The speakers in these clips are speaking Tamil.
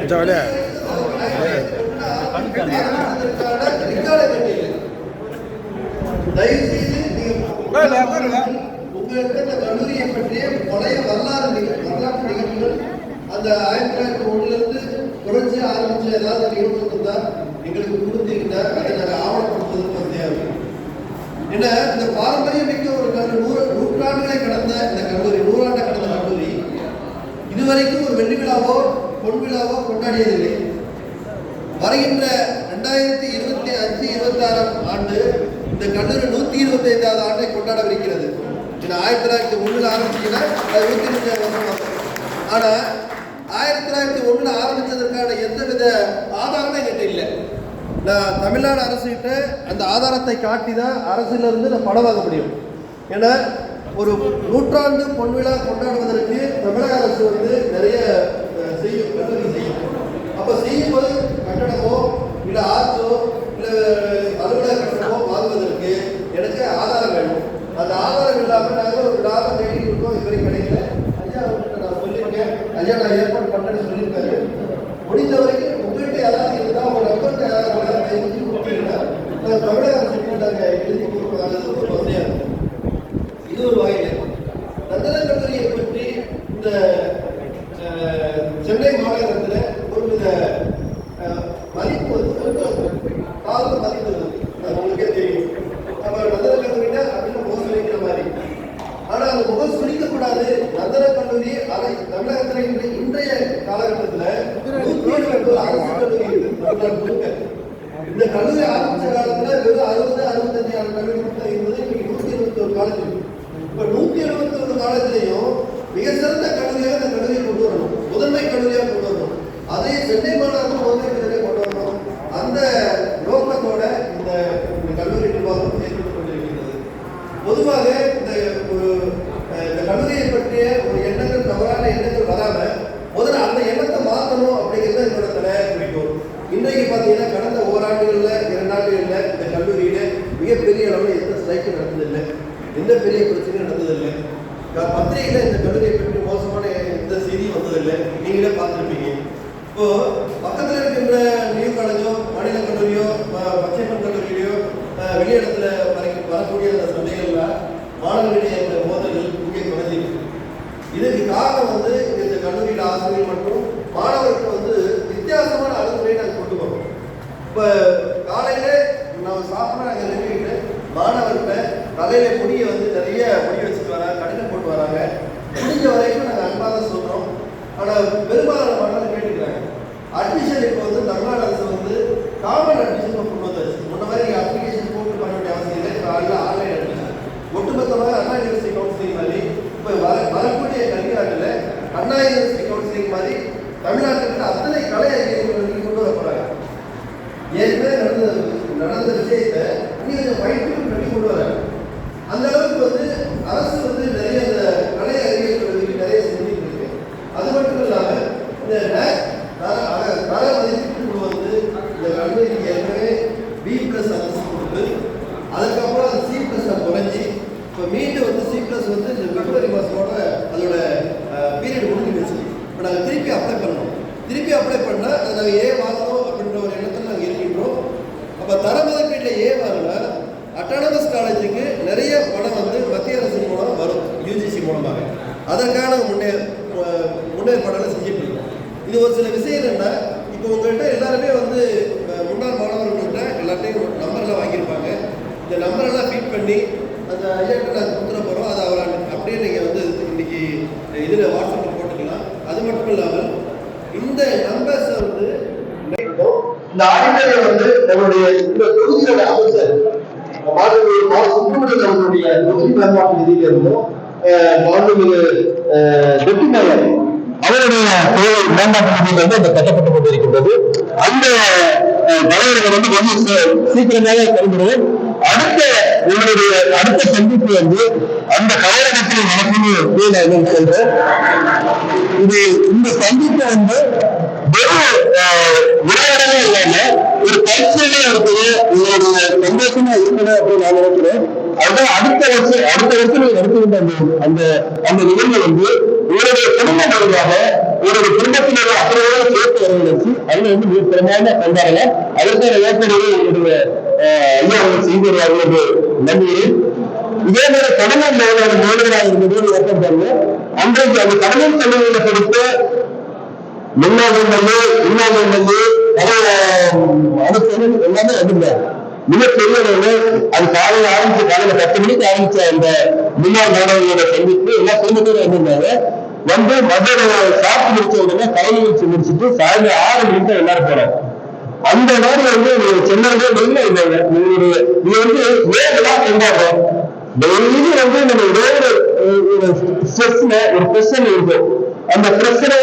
உங்களுக்கு இந்த கல்லூரியை பற்றிய பழைய வரலாற்று நிகழ்வுகள் அந்த 1901 குறைஞ்சி ஆரம்பிச்சு ஏதாவது நிகழ்வு இருந்தா எங்களுக்கு கொடுத்தீங்கன்னா அதை நாங்கள் ஆவணப்படுத்துவதற்கு வசதியாக இருக்கும். ஏன்னா இந்த பாரம்பரியம் மிக்க ஒரு நூற்றாண்டுகளை கடந்த இந்த கல்லூரி, நூறாண்டை கடந்த கல்லூரி இதுவரைக்கும் ஒரு வெள்ளி விழாவோ பொன் விழாவோ கொண்டாடியதில்லை. வருகின்ற 2025-26 ஆண்டு இந்த கல்லூரி 125வது ஆண்டை கொண்டாடவிருக்கிறது. 1901 ஆரம்பிச்சுன்னா அது 125 வருஷம். ஆனால் 1901 ஆரம்பித்ததற்கான எந்தவித ஆதாரமும் என்கிட்ட இல்லை. நான் தமிழ்நாடு அரசுகிட்ட அந்த ஆதாரத்தை காட்டி தான் அரசிலிருந்து நான் பணம் வாங்க முடியும். ஏன்னா ஒரு நூற்றாண்டு பொன்விழா கொண்டாடுவதற்கு தமிழக அரசு நிறைய செய்யும், கல்லூரி செய்யும். அப்போ செய்யும்போது கட்டணமோ இல்லை ஆர்ச்சோ இல்லை அலுவலக கட்டணமோ வாங்குவதற்கு எனக்கு ஆதாரம் வேணும். அந்த ஆதாரம் இல்லாமல் நாங்கள் ஒரு டாலர் தேடி கொடுத்தோம், இதுவரை கிடைக்கல. ஐயா நான் சொல்லியிருக்கேன், ஐயா நான் ஏற்பாடு பண்ணேன்னு சொல்லியிருக்காரு. முடிந்த வரைக்கும் உங்கள்கிட்ட யாராவது இருந்தால் உங்கள் நம்பர்கிட்ட யாராவது எழுதி கொடுத்தீங்கன்னா நான் தமிழக அரசு நாங்கள் எழுதி கொடுக்குறாங்க. ஒரு வசதியாக இருக்கும். இது ஒரு வகையில் நந்தன கல்லூரியை பற்றி இந்த சென்னை மாநகரத்தில் ஒருவித மதிப்பு கால மதிப்பு உங்களுக்கே தெரியும். நம்ம நந்தன கல்லூரினா அப்படின்னு முகம் சுழிக்கிற மாதிரி. ஆனால் அந்த முகம் சுழிக்கக்கூடாது. நந்தன கல்லூரி தமிழகத்தில் இன்றைய காலகட்டத்தில் 170 அரசு கல்லூரி இருக்கு. இந்த கல்லூரி ஆரம்பிச்ச காலத்தில் வெறும் 60-65 கல்லூரி மட்டும் இருந்தது. இன்னைக்கு 171 காலேஜ் இருக்கு. இப்போ 171 காலேஜ்லையும் மிக சிறந்த கல்லூரியாக இந்த கல்லூரியை கொண்டு வரணும், முதன்மை கல்லூரியாக கொண்டு வரணும். அதே சென்னை மாநகரம் முதன்மை கல்லூரியை கொண்டு வரணும். அந்த நோக்கத்தோட இந்த கல்லூரி நிர்வாகம் செயல்பட்டுக் கொண்டிருக்கிறது. பொதுவாக இந்த கல்லூரியை பற்றிய ஒரு எண்ணங்கள், தவறான எண்ணங்கள் வராம முதல்ல அந்த எண்ணத்தை மாற்றணும் அப்படிங்கிறது என்னோட குறிக்கோள். இன்றைக்கு பார்த்தீங்கன்னா கடந்த ஓராண்டுகளில் 2 ஆண்டுகளில் இந்த கல்லூரியில மிகப்பெரிய அளவில் எந்த ஸ்ட்ரைக்கும் நடந்ததில்லை, எந்த பெரிய பிரச்சனையும் நடந்ததில்லை. பத்திரிகையில் இந்த கல்லூரியை பற்றி மோசமான எந்த செய்தியும் வந்ததில்லை. நீங்களே பார்த்துருப்பீங்க. இப்போ பக்கத்தில் இருக்கின்ற நியூ காலேஜோ, மாநில கல்லூரியோ, பச்சைமன் கல்லூரியிலையோ வெளியிடத்துல வரக்கூடிய அந்த சந்தைகள்ல மாணவர்களுடைய இந்த மோதல்கள் இங்கே குறைஞ்சிருக்கு. இதுக்கு காரணம் இந்த கல்லூரியில் ஆசிரியர் மற்றும் மாணவருக்கு வித்தியாசமான அணுகுமுறையை நாங்கள் கொண்டு வரோம். இப்போ காலையில நம்ம சாப்பிட நாங்கள் நிறுவிட்டு மாணவர்கிட்ட தலையில முடியை நிறைய முடி வச்சுட்டு வராங்க, கடிதம் போட்டு வராங்க. முடிஞ்ச வரைக்கும் நாங்கள் அன்பாக தான் சொல்றோம். ஆனால் பெரும்பாலான மாணவர்கள் கேட்டுக்கிறாங்க. அட்மிஷன் இப்போ தமிழ்நாடு அரசு காமன் அட்மிஷன் கொண்டு வந்தாச்சு. முன்ன மாதிரி அப்ளிகேஷன் போட்டு பண்ண வேண்டிய அவசியம் இல்லை. இப்போ ஆன்லைன் அட்மிஷன் ஒட்டுமொத்தமாக அண்ணா யூனிவர்சிட்டி கவுன்சிலிங் மாதிரி இப்போ வரக்கூடிய கல்வியாண்டில் அண்ணா யூனிவர்சிட்டி கவுன்சிலிங் மாதிரி தமிழ்நாட்டுக்கு அத்தனை கலை அறிஞர்கள் கொண்டு வர போறாங்க. ஏற்கனவே நடந்த விஷயத்தை இன்னும் பயிற்சியும் பண்ணி கொண்டு வராங்க. அந்த அளவுக்கு அரசு நிறைய இந்த கலை அறிஞர்களுக்கு நிறைய செஞ்சுட்டு இருக்கு. அது மட்டும் இல்லாமல் இந்த தர மதிப்பீட்டு குழு இந்த கல்லூரிக்கு ஏற்கனவே B+ அரசு கொடுத்து அதுக்கப்புறம் அது C+ குறைஞ்சி இப்போ மீண்டும் C+ இந்த பிப்ரவரி மாதத்தோட அதோட பீரியட் முடிஞ்சிடுச்சு. இப்போ நாங்கள் திருப்பி அப்ளை பண்ணோம். திருப்பி அப்ளை பண்ணால் அதை நாங்கள் A வாங்கணும் அப்படின்ற ஒரு எண்ணத்தில் நாங்கள் இருக்கின்றோம். அப்போ தர மதிப்பீட்டில் A வாங்கினா அட்டானமஸ் காலேஜுக்கு நிறைய பணம் மத்திய அரசு மூலம் வரும், UGC மூலமாக. அதற்கான முன்னேற்பாடுகளை செஞ்சுட்டு இருக்கோம். இது ஒரு சில விஷயம் என்னன்னா, இப்போ உங்கள்கிட்ட எல்லாருமே முன்னாள் மாணவர்கள்ட்ட எல்லாத்தையும் நம்பர்லாம் வாங்கியிருப்பாங்க. இந்த நம்பரெல்லாம் ஃபீட் பண்ணி அந்த ஐயாட்ட நாங்கள் கொடுத்துட போகிறோம். அது அவரை அப்படியே நீங்கள் இன்னைக்கு இதில் வாட்ஸ்அப்பில் போட்டுக்கலாம். அது மட்டும் இல்லாமல் இந்த நம்பர்ஸை இந்த ஆடிட்டரை நம்மளுடைய இந்த தொகுதியோட அமைச்சர் சுப்பிரமணியன் அவர்களுடைய தொகுதி மேம்பாட்டு நிதியில இருந்தும் மாண்புமிகு டெப்டி மேயர் அவருடைய மேம்பாட்டு நிதியில் இந்த கட்டப்பட்டுக் கொண்டிருக்கின்றது. அந்த தலைவர்கள் கொஞ்சம் சீக்கிரமாக கருதுகிறேன். உங்களுடைய அடுத்த சந்திப்பு அந்த காலகட்டத்தில் நடக்கணும் சொல்றேன். இது இந்த சந்திப்பு உரையாடலே இல்லாம ஒரு பயிற்சியிலே இருக்குது. உங்களுடைய சந்தோஷமா இருக்கணும் அப்படின்னு நான் நினைக்கிறேன். அதுதான் அடுத்த வருஷம் நடத்துகின்ற அந்த நிகழ்வு உங்களுடைய குடும்பம் வழியாக ஒரு குடும்பத்தில் உள்ள அத்தனை சேர்த்து வரவழைச்சு அதுல வந்து மிக திறமையான கொண்டாடல அதற்கான ஏற்கனவே என்னுடைய ஐயா அவர்கள் செய்து வருவார்கள் என்று நம்புகிறேன். இதே மாதிரி கடலூர் மாணவராக இருந்தது ஏற்றம் தருவோம். அன்றைக்கு அந்த கடலூர் கல்லூரியில படித்த முன்னாள் எம்எல்ஏ முன்னாள் எம்எல்ஏ அமைச்சர்கள் எல்லாமே வந்திருந்தார். மிகப்பெரிய அது காலையில் ஆரம்பிச்சு காலையில 10 மணிக்கு ஆரம்பிச்ச அந்த முன்னாள் மாணவர்களோட சந்திப்பு எல்லாம் குடும்பத்தோடு வந்திருந்தாங்க. வந்து மதுரை சாப்பிட்டு முடிச்ச உடனே கலை நிகழ்ச்சி முடிச்சுட்டு சாயந்தரம் 6 மணிக்கு தான் எல்லாரும் போறாங்க. அந்த மாதிரி வந்து சென்னையிலே வெளில இருந்தாங்க. இது வந்து ஏதெல்லாம் கொண்டாடுறோம் டெய்லி வந்து நம்ம ஏதோ ஒரு ஸ்ட்ரெஸ்ல ஒரு பிரஷர் இருக்கும். அந்த பிரஷரை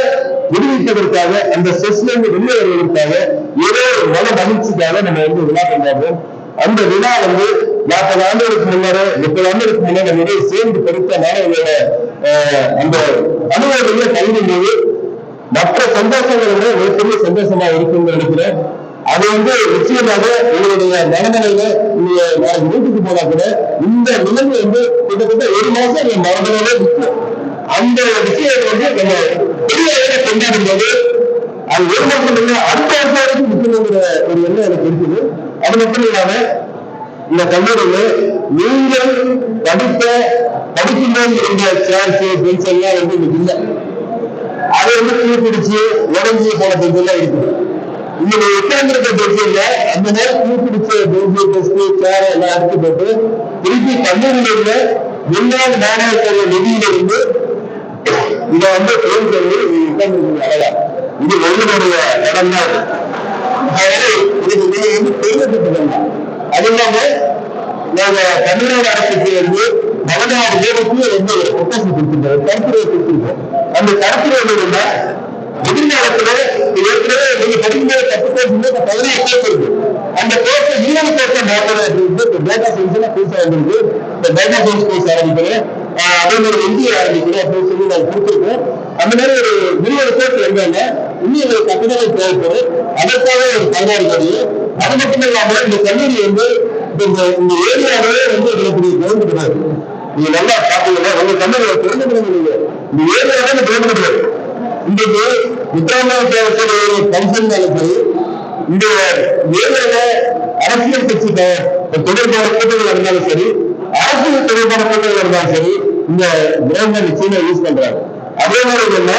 விடுவிப்பதற்காக அந்த ஸ்ட்ரெஸ்ல இருந்து வெளியே வருவதற்காக ஏதோ ஒரு மன மகிழ்ச்சிக்காக நம்ம வந்து விழா கொண்டாடுறோம். அந்த விழா வந்து 40 ஆண்டுகளுக்கு முன்னாடி 30 ஆண்டுகளுக்கு முன்னாடி நம்ம சேர்ந்து படித்த மாணவர்களோட அந்த அனுபவங்களை கல்வியும் போது மற்ற சந்தோஷங்களை விட மிகப்பெரிய சந்தோஷமா இருக்குன்னு நினைக்கிறேன். அது வந்து நிச்சயமாக உங்களுடைய மனநிலையில நீங்க நாளைக்கு வீட்டுக்கு போனா கூட இந்த நிலைமை வந்து கிட்டத்தட்ட 1 மாசம் என் மனநிலையில நிற்கும். அந்த விஷயத்தை வந்து நம்ம பெரிய கொண்டாடும் போது அது 1 மாசம் இல்லை அடுத்த வருஷம் வரைக்கும் நிற்கணுங்கிற ஒரு எண்ணம் எனக்கு இருக்குது. அது மட்டும் இல்லாம இந்த கல்லூரியில நீங்கள் படிக்கும்போது இருந்த சேர்ஸ் பென்ஸ் எல்லாம் வந்து இன்னைக்கு இல்லை. அதை வந்து தூக்கிடிச்சு உடஞ்சி போன பென்ஸ் எல்லாம் இருக்குது. இன்னைக்கு உட்கார்ந்துருக்க பென்ஸ் இல்ல அந்த நேரம் தூக்கிடிச்ச பென்ஸ் டெஸ்ட் சேர் எல்லாம் எடுத்து போட்டு திருப்பி கல்லூரியில முன்னாள் மாணவர்கள் நிதியிலிருந்து இதை வந்து தொழில் சொல்லி உட்கார்ந்து அழகா இது ஒன்றுடைய இடம் தான். இதுக்கு நீங்க வந்து பெருமைப்பட்டு அது இல்லாம நாங்க தமிழ்நாடு அரசுக்கு வந்து 16 பேருக்கு வந்து ஒப்பந்தம் கொடுத்திருக்கோம், கருத்துரை கொடுத்திருக்கோம். அந்த கருத்துரை என்னன்னா எதிர்காலத்துல ஏற்கனவே நீங்க படிக்கும்போது 10 கோர்ஸ் 18 கோர்ஸ் இருக்கு. அந்த கோர்ஸ் 20 கோர்ஸை மாற்றணும் அப்படின்னு டேட்டா சயின்ஸ் எல்லாம் புதுசா வந்திருக்கு. இந்த டேட்டா சயின்ஸ் கோர்ஸ் ஆரம்பிக்கிறேன், அதே மாதிரி இந்திய ஆரம்பிக்கிறேன் அப்படின்னு சொல்லி நாங்க கொடுத்துருக்கோம். அந்த மாதிரி ஒரு 20 கோர்ஸ் இருந்தாங்க. இன்னும் ஒரு கட்டணங்கள் தேவைப்படும். அதற்காக ஒரு 16 கோடி. அது மட்டும் இல்லாம இந்த கல்லூரி வந்து இந்த ஏரியாவே வந்து எங்களுக்கு கவர்மெண்ட் கிடையாது. நீங்க நல்லா பாத்தீங்கன்னா உங்க கல்லூரி திறந்து கிடையாது. இந்த ஏரியாவே கவர்மெண்ட் கிடையாது. இன்றைக்கு உத்தரவாத பங்கன் இந்த ஏரியால அரசியல் கட்சி தொடர்பான கூட்டங்கள் இருந்தாலும் சரி, அரசியல் தொடர்பான கூட்டங்கள் இருந்தாலும் சரி, இந்த கிரவுண்ட் நிச்சயமா யூஸ் பண்றாங்க. அதே மாதிரி என்ன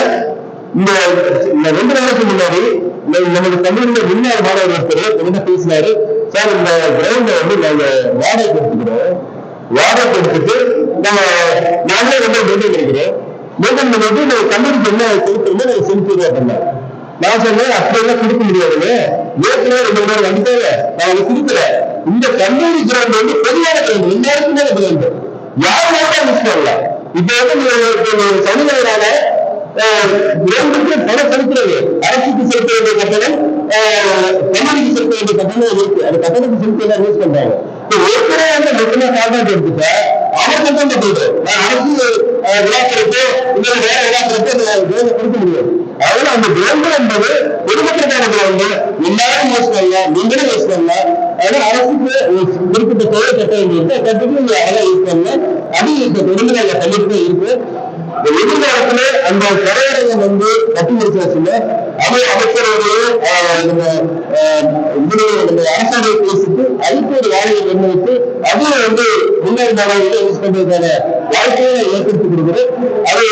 இந்த 2 நாளுக்கு முன்னாடி நமது கல்லூரியில முன்னாள் மாணவர் ஒருத்தர் என்ன பேசினாரு, சார் இந்த கிரவுண்ட வந்து நாங்க வாடகை கொடுத்துக்கிறோம், வாடகை கொடுத்துட்டு நாங்களே ரொம்ப மெயின்டைன் பண்ணிக்கிறோம், மெயின்டைன் பண்ணிட்டு நம்ம கல்லூரிக்கு என்ன கொடுத்துருந்தோ நாங்க செலுத்திடுவோம் அப்படின்னா. நான் சொன்னேன் அப்படியெல்லாம் கொடுக்க முடியாதுன்னு. ஏற்கனவே 2 நாள் வந்துட்டாங்க, நான் அதை கொடுக்கல. இந்த கல்லூரி கிரவுண்ட் வந்து பொதுவான கிரவுண்ட், எல்லாருக்குமே கிரவுண்ட், யாரும் மிஸ் பண்ணலாம். இப்ப வந்து சமுதாயனால கிரவுண்டுக்கு பணம் செலுத்துறது, அரசுக்கு செலுத்த வேண்டிய கட்டணம், கல்லூரிக்கு செலுத்த வேண்டிய கட்டணம் இருக்கு. அந்த கட்டணத்தை செலுத்தி எல்லாம் யூஸ் பண்றாங்க. ஏற்கனவே வந்து மொத்தமா கான்ட்ராக்ட் எடுத்துட்டா அவன் தான் போடுறது. நான் அரசு விழாக்களுக்கு இன்னொரு வேற விழாக்களுக்கு கொடுக்க முடியாது. அதனால அந்த கிரவுண்ட் என்பது பொதுமக்களுக்கான கிரவுண்ட், எல்லாரும் யூஸ் பண்ணலாம், நீங்களும் யூஸ் பண்ணலாம். அதனால அரசுக்கு குறிப்பிட்ட தொகை கட்ட வேண்டியிருக்கு, கட்டிட்டு நீங்க அதெல்லாம் யூஸ் பண்ணலாம். அது இப்ப தொடர்ந்து நாங்க பண்ணிட்டு இருக்கு. எதிர்காலத்துல அந்த கரையரங்கம் வந்து கட்டி முடிச்சாச்சுல அதை அமைச்சருடைய நம்ம அரசாணை பேசிட்டு அதுக்கு ஒரு வேலையை நிர்ணயித்து அதுவும் வந்து முன்னாள் மாணவர்களை யூஸ் பண்றதுக்கான வாய்ப்பை ஏற்படுத்தி கொடுக்குது. அது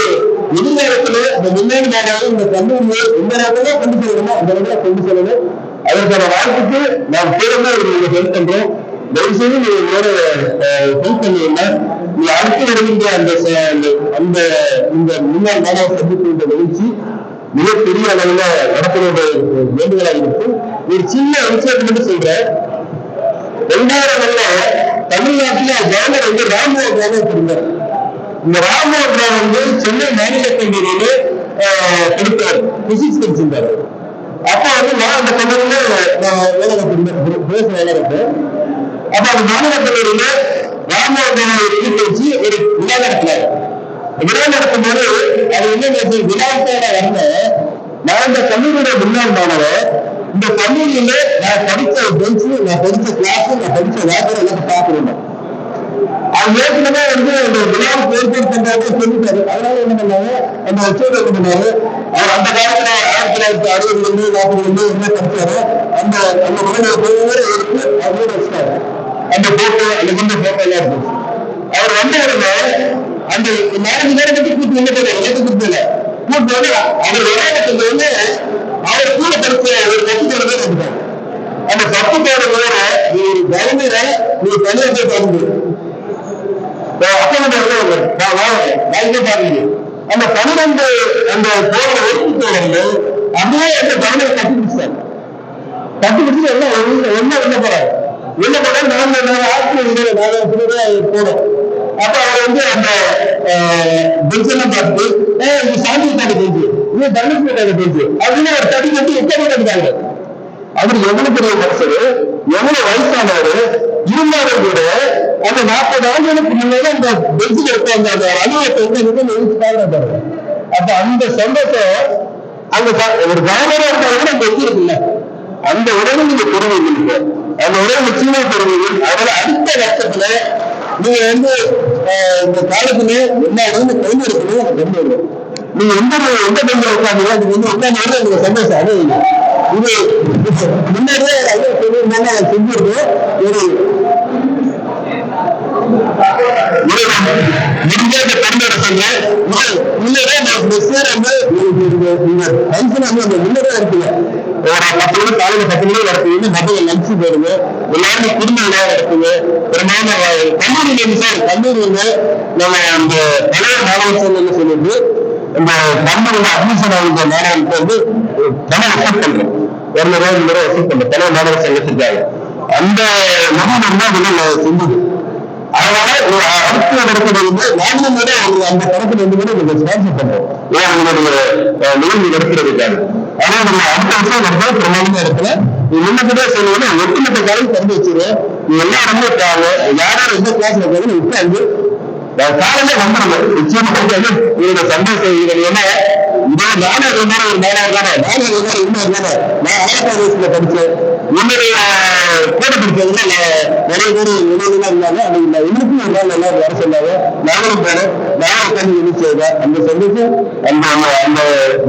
எதிர்காலத்துல இந்த முன்னாள் மாணவர்கள் இந்த கல்லூரியை இந்த நேரத்துல கொண்டு செல்லணுமோ அந்த நேரத்துல கொண்டு செல்லணும். அதற்கான வாய்ப்புக்கு நாம் பேருமே ஹெல்ப் பண்றோம். தயவுசெய்து நீங்க என்னோட ஹெல்ப் பண்ணீங்கன்னா நீ அடுத்து வருகின்ற அந்த இந்த முன்னாள் மாணவர் சந்திப்பு நிகழ்ச்சி மிகப்பெரிய அளவில் நடத்துவது வேண்டுதலாக இருக்கும். ஒரு சின்ன அம்சம் மட்டும் சொல்றேன். 2000 தமிழ்நாட்டில் கவர்னர் வந்து ராம்மோகன் ராவ் இருந்தார். இந்த ராம்மோகன் ராவ் வந்து சென்னை மாநில கல்லூரியில படித்தார், பிசிக்ஸ் படிச்சிருந்தார். அப்ப வந்து நான் அந்த கல்லூரியில வேலை கட்டிருந்தேன். அப்ப அந்த மாநில கல்லூரியில ராம்மோகன் வச்சு ஒரு விழா நடத்தினார். விழா நடத்தும் போது அது என்ன விழாவோட வந்த நான் இந்த கல்லூரியோட முன்னாள் மாணவர், இந்த கல்லூரியில நான் படித்த பெஞ்சு, நான் படித்த கிளாஸ், நான் படித்த வேலை எல்லாம் பார்க்கணும். அது ஏற்கனவே வந்து அந்த விழாவுக்கு ஏற்பாடு பண்றாங்க சொல்லிட்டாரு. அதனால என்ன பண்ணாங்க, அந்த வச்சோட என்ன பண்ணாரு, அவர் அந்த காலத்துல 1960 40 என்ன படிச்சாரு, அந்த அந்த உடனே எடுத்து அவரோட வச்சிட்டாரு. அந்த போட்டோ அந்த கொண்ட போட்டோ எல்லாம் இருக்கு. அவர் வந்த உடனே அந்த 4 பேரை பத்தி கூட்டு என்ன பண்ண கூட்டல கூட்டு வந்து அவர் விளையாட்டுல வந்து அவர் கூட படிச்ச ஒரு கட்சியோட பேர் எடுத்தாங்க. அந்த சட்டத்தோட பேர ஒரு கவர்னரை ஒரு தனியாக பாருங்க, அந்த 12 அந்த போற ஒதுக்கிட்டு அப்படியே அந்த கவர்னரை கட்டி பிடிச்சாங்க. கட்டி பிடிச்சு எல்லாம் என்ன போறாரு என்ன போனா நாங்க ஆட்சி போனோம். அப்ப அவர் வந்து அந்த பெஞ்ச் எல்லாம் பார்த்து இது சாந்தி தாண்டி பெஞ்சு இது தனுஷ்மேட்டாக பெஞ்சு அப்படின்னு ஒரு தடி கட்டி எத்தனை கட்டுறாங்க. அவர் எவ்வளவு பெரிய மனுஷரு, எவ்வளவு வயசானவரு இருந்தாலும் கூட அந்த 40 ஆண்டுகளுக்கு முன்னாடி அந்த பெஞ்சில் உட்கார்ந்த அந்த அலுவலகத்தை வந்து நினைச்சு பாருங்க. அப்ப அந்த சந்தோஷம் அந்த ஒரு கவர்னரா இருந்தாலும் அங்க வச்சிருக்குல்ல, அந்த உறவு நீங்க பெறுவீங்க, அந்த உறவு நிச்சயமா பெறுவீங்க. அதனால அடுத்த கட்டத்துல நீங்க வந்து இந்த காலத்துல எல்லா இடமும் கைது இருக்கணும். கொண்டு வரும் நீங்க எந்த பெண்களை உட்காந்து நீங்க வந்து உட்காந்து நீங்க சந்தோஷம் அது இது முன்னாடியே ஐயா சொல்லியிருந்தாங்க செஞ்சிருக்கு. ஒரு முடிஞ்சாத பெண்ணோட சொல்றேன் முன்னரே முன்னரே இருக்குங்க. ஒரு 10 மணி காலையில 10 மணி நடத்துவீங்க, மதியம் லஞ்ச் போடுங்க, எல்லாருமே குடும்ப விழா நடத்துங்க. பெரும்பாலும் கல்லூரியில சார் கல்லூரியில நம்ம அந்த தலைவர் மாணவர் சங்கம்னு சொல்லிட்டு இந்த கல்லூரியில அட்மிஷன் ஆகிற மாணவர்களுக்கு வந்து பணம் வசூல் பண்றோம். 200 ரூபாய் வசூல் பண்றோம் தலைவர் மாணவர் சங்கத்துக்காக. அந்த நிறுவனம் தான் இதெல்லாம் செஞ்சது. அதனால ஒரு அடுத்த நடக்கிறது வந்து நாங்களும் கூட அந்த படத்துல இருந்து கூட நீங்க ஸ்பான்சர் பண்றோம் நிகழ்வு நடத்துறதுக்காக. ஆனா நம்ம அடுத்த வருஷம் நடத்த பிரமாணமா இடத்துல முன்னே சொல்லுவோம்னா ஒட்டுமொத்த காலம் திறந்து வச்சிருவோம். எல்லா இடமே இருக்காங்க, யாரும் எந்த கிளாஸ்ல இருக்காங்க உட்காந்து காலையில வந்துடுங்க. நிச்சயமா இதோட சந்தோஷம் ஏன்னா இதே நானே ஒரு மாணவர் தானே, நானே இன்னொரு தானே, நான் 1000 வயசுல படிச்சேன். என்னுடைய கூட படிச்சதுல நிறைய பேர் இளைஞர்களா இருந்தாங்க. அது இன்னும் ஒரு நாள் எல்லாரும் வர சொன்னாங்க, நானும் போனேன், நானும் உட்காந்து என்ன செய்வேன். அந்த சந்தோஷம் அந்த அந்த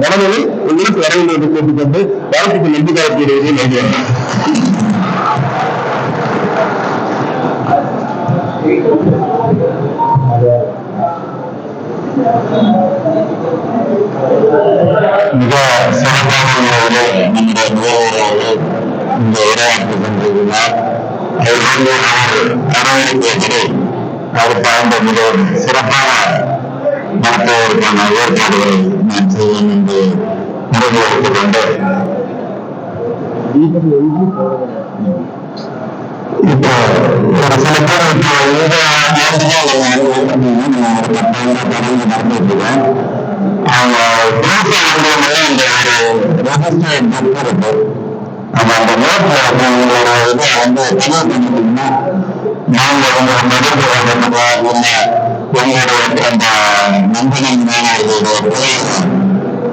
மனநிலை உங்களுக்கு வர வேண்டியது கேட்டுக்கொண்டு வாழ்க்கைக்கு நன்றி காலத்திலேயே நன்றி. மிக சிறப்பான நம்முடைய முதல்வர்கள் இந்த உரையாற்றி கொண்டிருக்கிறார். அரவணைப்பதற்கு அடுத்த ஆண்டு மிகவும் சிறப்பான நடத்துவதற்கான ஏற்பாடுகளை நான் செய்வேன் என்று உறுதியளித்துக் கொண்டு இப்போ ஒரு சில பேர் இப்போ இந்த நடந்துட்டு இருக்கேன். அவங்க இந்த ரெஜிஸ்டர் இருக்கு. அந்த நோட்ல உங்களோட இதை வந்து பதிவு பண்ணிட்டீங்கன்னா நாங்க உங்க மதிப்பு இல்லை உங்களுடைய அந்த நண்பனின் மாணவர்களுடைய பேர்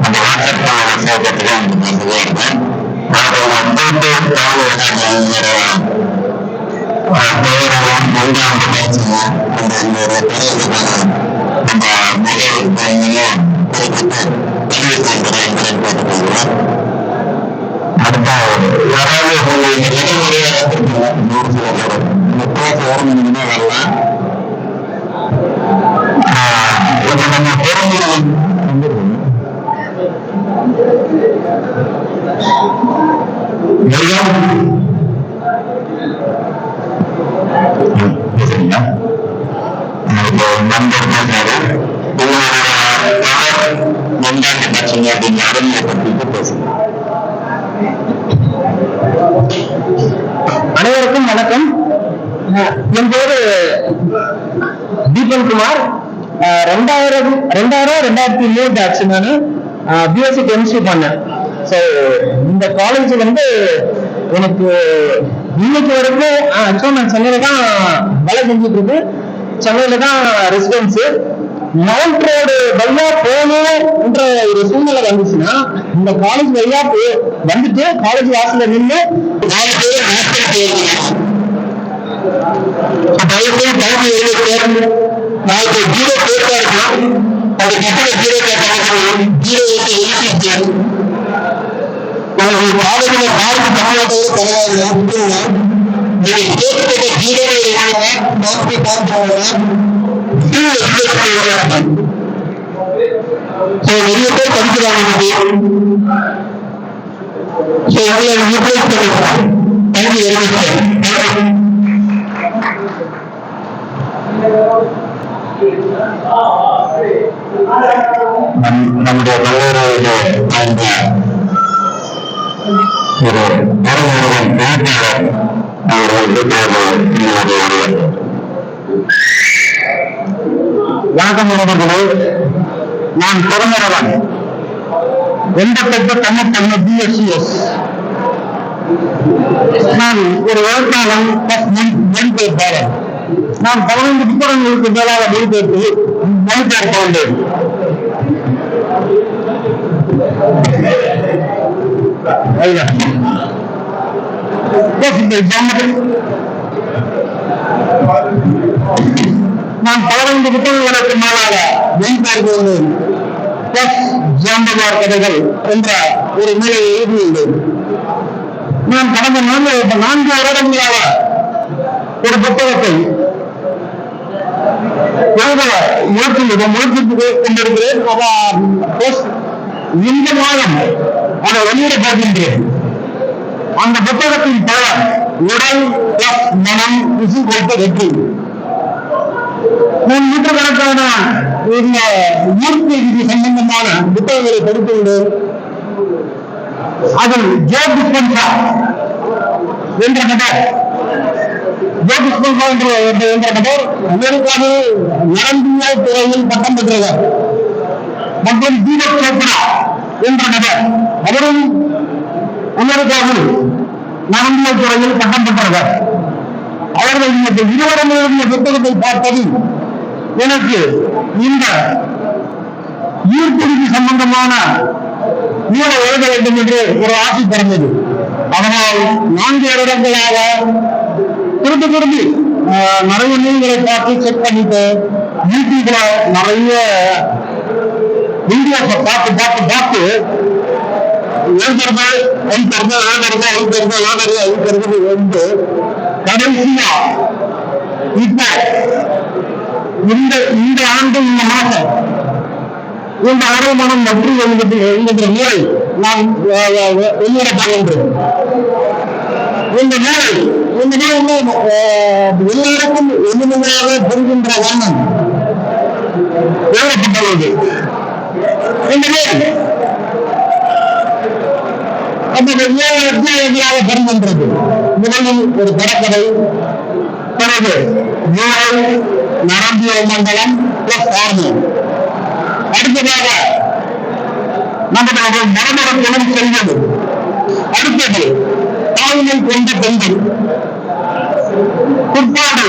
அந்த வாட்ஸ்அப் சேர்க்கறதுக்கு அந்த மெசேஜ் இருக்கேன். அனைவருக்கும் வணக்கம். என் பேரு தீபன் குமார். 2003 ஆச்சு நானு பிஎஸ்சி கெமிஸ்ட்ரி பண்ணேன். ஸோ இந்த காலேஜ் வந்து எனக்கு இன்னைக்கு வரைக்கும் ஆக்சுவலா நான் சென்னையில தான் வேலை செஞ்சுட்டு இருக்கு. சென்னையில தான் ரெசிடென்ஸ். மவுண்ட் ரோடு வழியா போகணும்ன்ற ஒரு சூழ்நிலை வந்துச்சுன்னா இந்த காலேஜ் வழியா வந்துட்டு காலேஜ் வாசல்ல நின்று 4 பேர் தயவுசெய்து டைம் எழுதி நாளைக்கு ஜீரோ பேருக்கா இருக்கும். அது கட்டிட ஜீரோ கேட்டாங்க ஜீரோ எழுதி உங்களுக்கு பாடத்துல மார்க்கு தமிழகத்தை பரவாயில்ல நீங்க கேட்டு ஜீரோ மார்க்கு நிறைய பேர் படிக்கிறாங்க. நம்முடைய பல்வேறு வணக்கம் நண்பர்களே. நான் பிறந்தவன் 88 BSCS. நான் ஒரு எழுத்தாளன் மொழிபெயர்ப்பாளர். நான் 15 புத்தகங்களுக்கு மேலாக மொழிபெயர்க்க வந்தேன். நான் 15 புத்தகங்களுக்கு மேலாக மொழிபெயர்க்க வந்தேன். ஜாம்பவார் கதைகள் என்ற ஒரு நூலை எழுதியுள்ளேன். நான் கடந்த 4 வருடங்களாக ஒரு புத்தகத்தை முயற்சித்து கொண்டிருக்கிறேன். இந்த மாதம் அதை வெளியிட போகின்றேன். அந்த புத்தகத்தின் பெயர் உடல் மனம் ருசி கொடுத்த வெற்றி. நூற்றுக்கணக்கான இந்த இயற்கை விதி சம்பந்தமான புத்தகங்களை படித்துள்ளேன். அதில் ஜோ டிஸ்பென்சா என்ற நபர் அமெரிக்காவில் நரம்பியல் துறையில் பட்டம் பெற்றவர். மற்றும் தீபக் சோப்ரா என்ற நபர் அவரும் அமெரிக்காவில் நரம்பியல் துறையில் பட்டம் பெற்றவர். அவர்கள் இருவரும் எழுதிய புத்தகத்தை பார்ப்பதில் எனக்கு இந்த ஈர்ப்பிடிக்கு சம்பந்தமான நூலை எழுத வேண்டும் என்று ஒரு ஆசை பிறந்தது. அதனால் 4 வருடங்களாக திருப்பி நிறைய நூல்களை பார்த்து செக் பண்ணிட்டு யூடியூப்ல நிறைய வீடியோஸை பார்த்து எழுதுறது கடைசியா இப்ப இந்த ஆண்டு இந்த மாதம் இந்த அரைமணம் வெற்றி என்கின்ற நூலை நான் வெளியிட போகின்றேன். இந்த நூல் எல்லாருக்கும் எளிமையாக பெறுகின்ற வண்ணம் எழுதப்பட்டுள்ளது. இந்த நூல் அந்த 7 அத்தியாயங்களாக பெறுகின்றது. முதலில் ஒரு தொடக்கதை, பிறகு மூளை நரம்பியல் மண்டலம் பிளஸ் ஹார்மோன், அடுத்ததாக நமது மரபணுக்களும் செல்வது, அடுத்தது தாய்மை கொண்ட பெண்கள், புட்பாடு,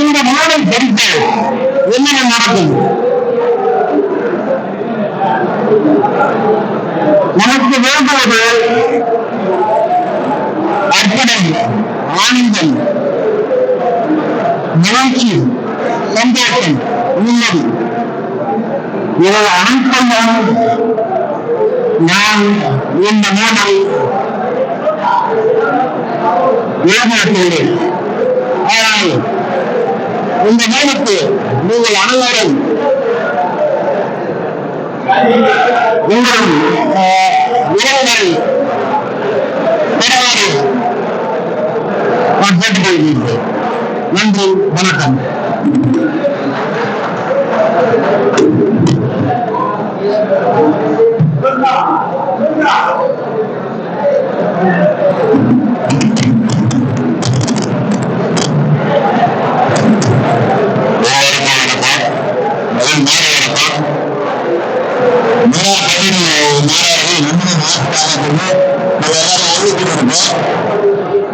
இந்த மாலை படித்தால் என்ன நடக்கும்? நமக்கு வேண்டுவது அர்ப்பணம், ஆனந்தம், மகிழ்ச்சி, சந்தோஷம், நிம்மதி. இவை அனைத்தும் நான் இந்த நூலை எழுதியுள்ளேன். ஆனால் இந்த நூலுக்கு நீங்கள் அனைவரும் உங்களும் உறவுகளை பெறவாறு நான் கேட்டுக்கொள்கிறேன். நன்றி, வணக்கம்.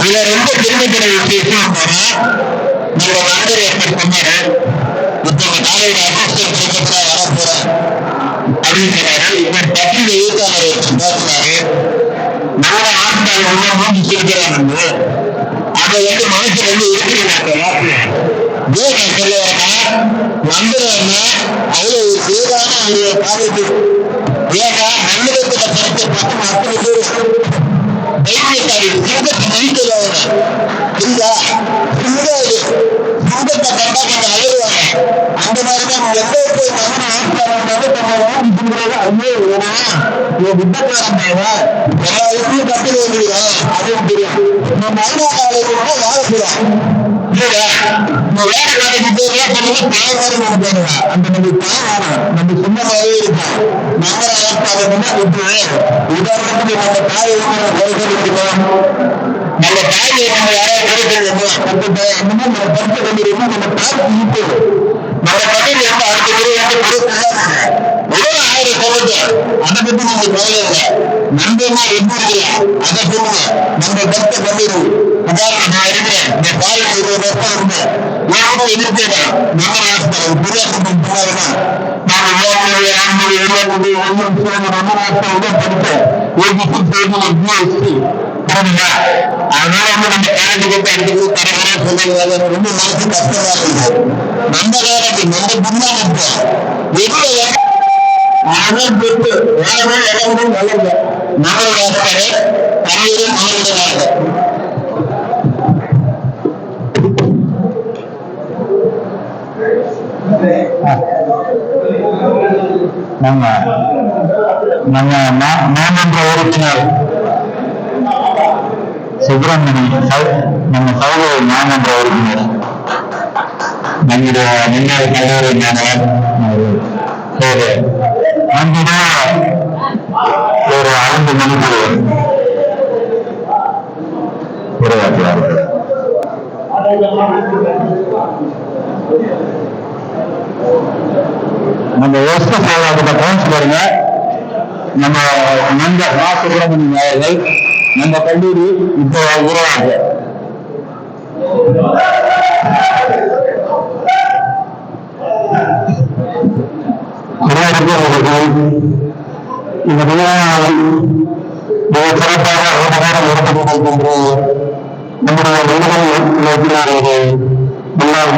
இதுல ரொம்ப பெருமைப்பட விஷயம் நம்ம நாடர் ஏற்பட்டு சொன்னாரு, மற்றவங்க நாளையோட அசிஸ்டன்ட் செக்ரட்டரியா வர போறேன் அப்படின்னு சொன்னாரு. இவர் பத்திரிகை எழுத்தாளர் பேசினாரு. பார்த்து அத்தனை பேர் தைரியக்காரி சிங்கத்தை நடிக்கிறாங்க இல்லையா? சிங்கத்தை கண்டா கொஞ்சம் அழுவாங்க. அந்த மாதிரிதான் எங்க போய் எல்லா விஷயம் கட்டு வேண்டியதான். அதுவும் தெரியும். நம்ம ஐநா காலையில வேலை செய்யலாம் வேலை வேலைக்கு பேர்லாம் பண்ணுங்க தாய்மாரி நினைப்பாங்க. அந்த நம்ம தாய் நம்ம சும்மாவே இருக்கும். நம்ம ஏற்பாடுன்னா உதாரணத்துக்கு நம்ம தாய் குறைக்கணும். நம்ம தாயை நம்ம யாராவது குறைக்கணும் அந்த மாதிரி நம்ம படுத்த வேண்டியிருந்தா நம்ம தாய் ஈட்டு நம்ம பகுதியில் இருந்து அடுத்த முறை வந்து பொருட்கள் எவ்வளவு 1000 சொல்லுங்க. அதை பத்தி நீங்க கவலை இல்லை. நம்பமா எப்படி இருக்கலாம் அதை சொல்லுங்க. நம்ம பக்த பண்ணிடுவோம். உதாரணம் நான் இருக்கிறேன். என் தாய் 20 வருஷம் இருந்தேன். நான் கூட எதிர்த்தேன். நம்ம நாட்கள் புரியாசம் போனாருன்னா நான் படித்தேன். ஒரு புத்தகம் செய்து அதனால வந்து நம்ம காலேஜுக்கு எடுத்து தரமான சொல்லுங்க. ரொம்ப மனசு கஷ்டமா இருக்குது. நம்ம காலத்தில் நம்ம முன்னாடி இருப்போம். அதெல்லாம் பெற்று வேலை இடம் வளர்ந்த நகர வாசகரை தமிழும் மாநிலமாக நம்ம மாமன்ற உறுப்பினர் சுப்பிரமணி நம்ம சகோதர மாமன்ற உறுப்பினர் நம்முடைய முன்னாள் கல்லூரி மாணவர் ஒரு 5 மணிக்கு உருவாக்குவார்கள். நம்ம கவனிச்சு பாருங்க. நம்ம நண்பர் மா சுப்பிரமணியன் அவர்கள் நம்ம கல்லூரி இப்போ உருவாங்க. இந்த சிறப்பாக நடத்தப்பட்டிருக்கின்ற நம்முடைய முன்னாள்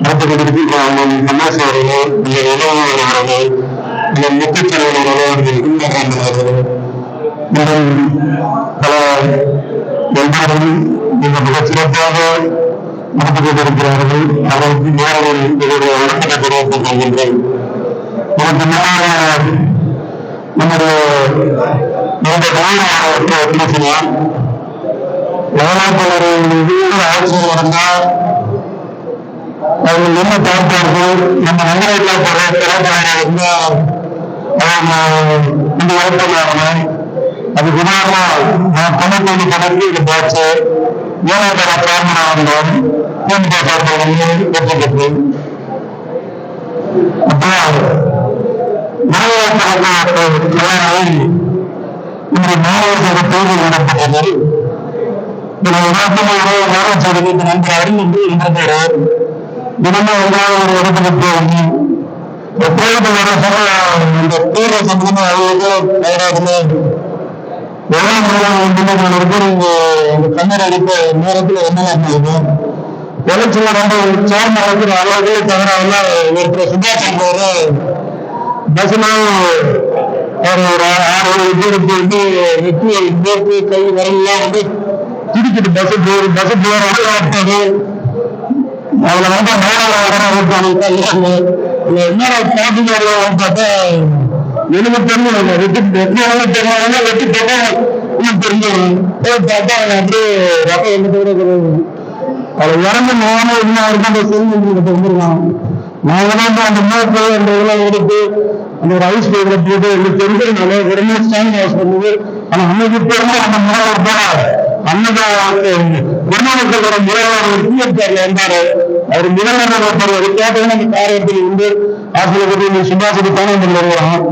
நடத்தப்பட்டிருக்கிறார்கள். சமாசி அவர்கள், இளைஞர் அவர்கள், முத்துச்செல்வன் அவர்கள், பல எல்லாரும் இந்த மிக சிறப்பாக நடத்திக் கொண்டிருக்கிறார்கள். அவர்களுக்கு நேரங்கள் இவருடைய வழக்கத்தை தெரிவித்துக் கொள்கின்றேன். நமக்கு முன்னாள் நம்முடைய பேசலாம். ஆட்சியில் இருந்தால் அவர்கள் என்ன பார்ப்பார்கள்? நம்ம நகரத்தில் திரைப்படம் இருந்தால் இந்த வளர்ப்பாங்க. அது குணமாக நான் தமிழ்மொழி கணக்கு இது போச்சு. 7வது காரணமாக வந்தோம். திமுக சார்பில் வெற்றி பெற்று இன்று மாணவர்களுக்கு தேர்தல் நடப்பட்டது. நன்கு அறிந்து இன்றைய தினமும் ஒரு இடத்துக்கு போய் தேர்தல் வர சொல்ல இந்த தேர்தல் சம்பந்தமா கண்ணீர் அடித்த நேரத்தில் என்ன எலெக்ஷன்ல ரொம்ப சேர்ந்த அளவுக்கு அளவுக்கு தவிர ஒருத்தர் சுபாஷ் என்பவர் பஸ்லாம் ஒரு 6 பேருக்கு வந்து வெற்றியை போட்டு கை வரலாம் வந்து திருச்சிட்டு பஸ் போறது அதுல வந்து என்ன பார்த்தா 70 வெற்றி தெரிஞ்சிடும் பார்த்தா அப்படியே ரத்தம் வந்து அதை இறந்து நானும் இன்னும் அந்த செல்வி வந்துருக்கான். நான் அந்த மூக்கு அந்த இதெல்லாம் எடுத்து அந்த ஒரு ஐஸ் பேப்பரை போட்டு எங்களுக்கு தெரிஞ்சதுனால உடனே ஸ்டாண்ட் வாஷ் பண்ணுது. ஆனா அன்னைக்கு இருந்து அந்த முதல்வர் போனார். அன்னைக்கு குருநானக்கோட முதல்வர் பிஎஸ்ஆர்ல இருந்தாரு. அவர் முதல்வர் ஒருத்தர் கேட்டதுன்னு அந்த காரியத்தில் வந்து ஆசிரியர் சுபாஷுக்கு தானே வருவான்.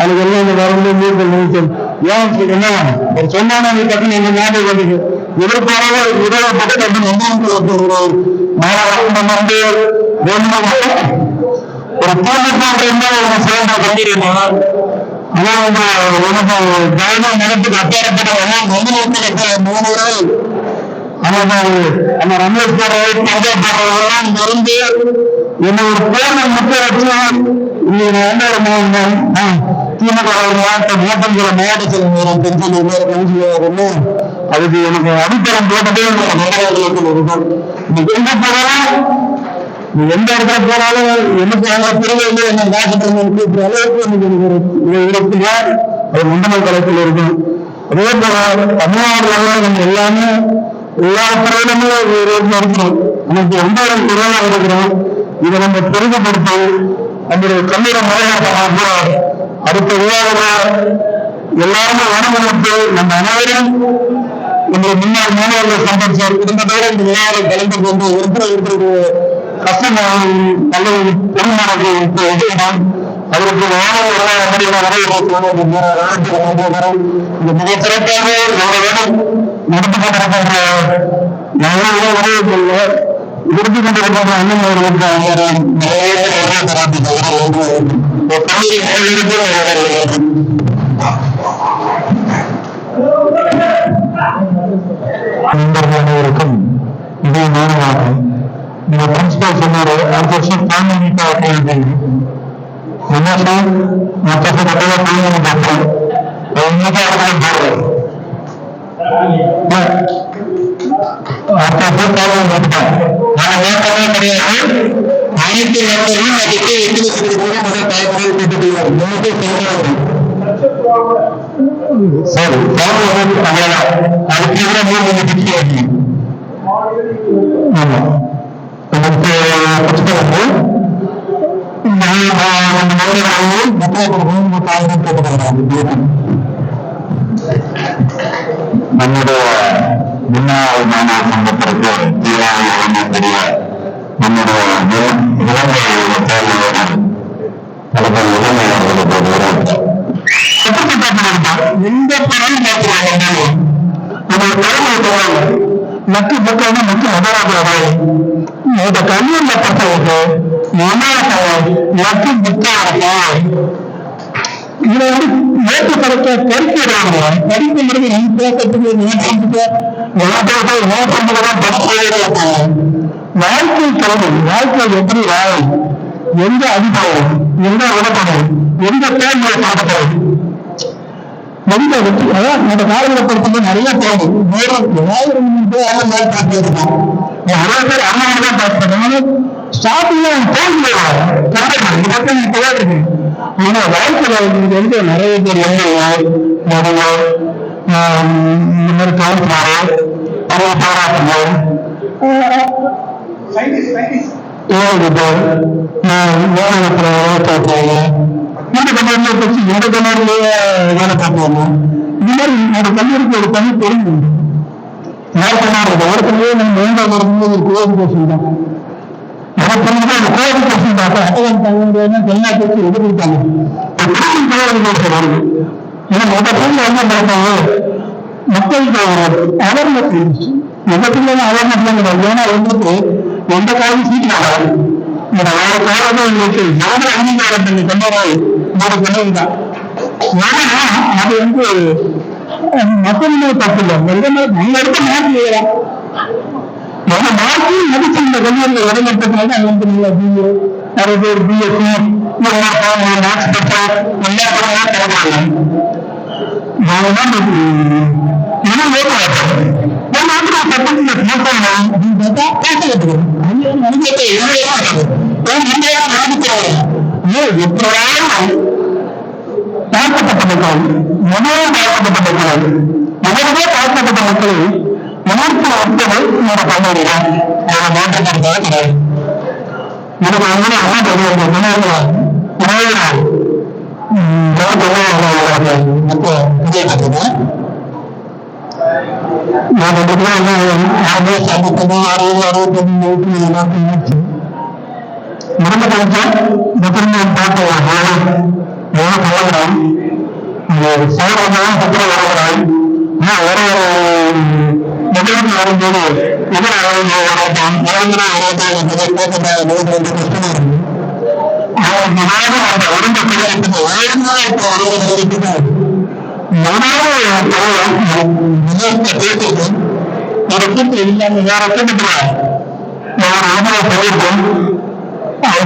அதுக்கு எல்லாம் இந்த வரந்து நீர்கள் நினைச்சல் ஏன் சொல்றேன்னா ஒரு சொன்னான டக்குன்னு எங்க ஞாபகம் வந்து எதிர்பாராத உதவப்பட்டு மாணவர்கள் வந்து ஒரு பூர்ணமாக சேர்ந்த கண்டிருந்தோம். ஆனால் கவர்மெண்ட் நிலத்துக்கு அப்பாற்பட்ட 3 அந்த ரமேஷ் போடுறவெல்லாம் மருந்து என்ன ஒரு பூர்ண முட்டை வச்சு திமுக மாவட்டங்கிற மாவட்ட செயலர் பென்ஷன் அதுக்கு எனக்கு அடித்தளம் போட்டதே நடவடிக்கைகள் இருக்கும். இன்னைக்கு எங்க போனாலும் எந்த இடத்துல போனாலும் எனக்கு அவங்க பிறகு என்ன டாக்டர் கூப்பிடுற அளவுக்கு இடத்துல அது முந்தமல் களத்தில் இருக்கும். அதே போல தமிழ்நாடுல நம்ம எல்லாமே எல்லா துறையிலுமே இருக்கிறோம். நமக்கு எந்த ஒரு குறைவா இருக்கிறோம். இதை நம்ம பெருமைப்படுத்தி நம்முடைய கல்லூரி மாணவர்களாக அடுத்த விழாவில் எல்லாருமே வடமளித்து நம்ம அனைவரும் நம்முடைய முன்னாள் மாணவர்கள் சம்பந்தர் குடும்பத்தோடு இந்த விழாவில் கலந்து கொண்டு இருக்கிற கஷ்டம் கல்லூரி பெருமானர்கள் அதற்கு இந்த மிக சிறப்பாக நடந்து கொண்டிருக்கின்ற விருது கொண்டிருக்கின்ற அண்ணன் அவர்களுக்கு அனைவருக்கும் இதே மாணவர்கள் இந்த பிரின்சிபல் சொன்னாரு அடுத்த வருஷம் பாண்டிகா என்ன சார் மற்ற பார்த்தேன் சரி ஆமா நம்முடைய முன்னாள் மாணவர் சங்கத்திற்கு தெரிய நம்முடைய எந்த படம் நம்ம தலைமை மக்கள் மக்கள் மக்கள் அபராத இந்த கல்வியில பொறுத்தவருக்கு மக்கள் முக்கியம் இதுல ஏற்றுப்படுத்த கருத்து படிப்புங்கிறது நம்ம பேசுறதுக்கு வாழ்க்கை கல்வி வாழ்க்கை எப்படி வாழும் எந்த அதிபரம் எந்த உடம்படம் எந்த தேர்தலை பார்க்கப்படும் எந்த வெற்றி அதான் இந்த காலகட்டத்திற்கு நிறைய தேவை ஏதாவது நிறைய பேர் அண்ணன் தான் பார்க்கணும் ஸ்டார்டிங்ல தோல்வி இருக்கு. ஆனா வாழ்க்கையில வந்து நிறைய பேர் இந்த மாதிரி கவுன்சிலர் நிறைய போராட்டங்கள் இந்த கல்லூரியை பற்றி எந்த கல்லூரிலேயே வேலை பார்ப்பாங்க. இது மாதிரி ஒரு கல்லூரிக்கு ஒரு தனி பொருள் உண்டு. ஒருத்தரையே நம்ம மூன்றாவது வரும்போது ஒரு கோவில் கோஷம் தான் அந்த கோவில் கோஷம் பார்த்தா தமிழ்நாட்டுக்கு எதிர்த்தாங்க கோவில் கோஷம் வருது. ஏன்னா மொத்த பொருள் என்ன பார்த்தாங்க மக்களுக்கு அவேர்னஸ் இருந்துச்சு. மொத்தத்துல அவேர்னஸ் கிடையாது. ஏன்னா வந்துட்டு எந்த காலம் சீட்டு ஆகாது. இந்த வேற காலம் உங்களுக்கு யாரும் அங்கீகாரம் பண்ணி கொண்டாடு கொண்டதுதான். ஏன்னா அது வந்து மக்களுமே தப்பு இல்லை. நம்ம எடுத்த மாற்றி மாற்றி முடிச்சு இந்த கல்லூரியில் உடனடிப்பதனால அது வந்து நல்லா பிஏ நிறைய பேர் பிஎஸ்சி மேக்ஸ் பெற்ற எல்லா படங்களும் கிடைப்பாங்க. நான் தான் தாழ்த்தப்பட்ட மக்கள் மனோரும் தாழ்த்தப்பட்ட மக்கள் மனதே தாழ்த்தப்பட்ட மக்களை மனத்தில் வந்தது என்னோட கல்லூரிதான் மாற்றப்படுறதா கிடையாது. எனக்கு வந்து அண்ணா தெரியாது நான் மறந்து கழிச்சேன். சோழர்களால் பத்திர வருகிறாய் வரும்போது இல்லாம வேற கூட்டத்தில் சொல்லியிருக்கோம். அவர்